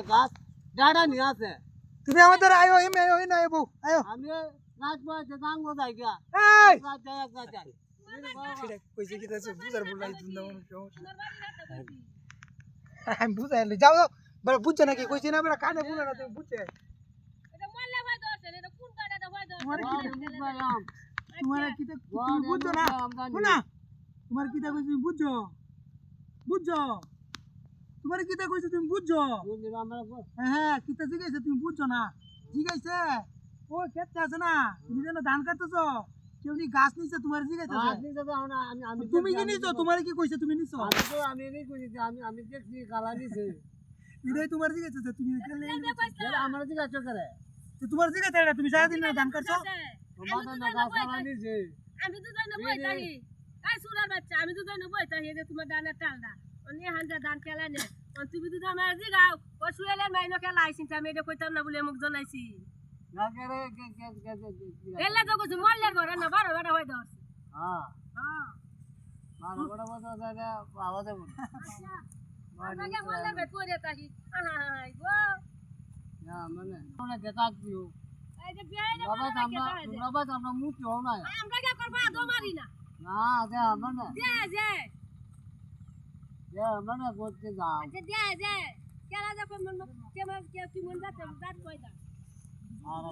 গাছ ডাড়া নিয়ে আছে তুমি আমাদের আয়ো এমে আয়ো এনে আয়ো বউ আয়ো আমি গাছ বসে গাঙ্গো যাই গা এই গাছ যাই এক গাছ যাই সেটা কইছে কি তাছে বুঝার বলাই তুমি দাও আমি বুঝাইলে যাও যাও বড় বুঝছ নাকি কইছি না বড় কানে বুঝা না তুমি বুঝছে এটা মল্লা ভাই দছ এটা কোন কাটাটা ভাই দছ তোমার কি তুমি বুঝছো না শোনা তোমার কি কইছি তুমি বুঝছো বুঝছো তোমার কি কইছি তুমি বুঝছো হ্যাঁ কি জিগাইছে তুমি বুঝছো না জিগাইছে ও ক্ষেত্রে আছে না তুমি যেন ধান কাটতেছো কেউ নি গাছ নিছে তোমার জিগাইছে তুমি কি নিছো তোমার কি কইছে তুমি নিছো আমি আমি দেখছি কালা নিছে এটাই তোমার জিগাইছে তুমি আমার দিকে আছো করে তোমার জিগাইছে এটা তুমি সারা দিন ধান কাটছো আমি তো জানি বই তাহি এই সুরার বাচ্চা আমি তো জানি বই তাহি যে তোমার ডানের টালদা অনি হানজা দান খেলা নে তুমি তো আমার জিগাও ও সুয়েলের মাইনো খেলা আইছিস আমি এটা কইতাম না বলে মুখ জানাইছি এলে তো কিছু মল্লের ঘরে না বারো বারো হয়ে দছ আমাকে মল্লের ভাই পড়ে তাহি আহাই গো মানে দেখা দিও এই যে বিয়ে আমরা মুখ হও না আমরা কি করব দো মারি না না দে মানে যে মানে করতে যাও আচ্ছা যে কেলা যখন মন কেমন কি মন যাচ্ছে দাঁত কয়টা আর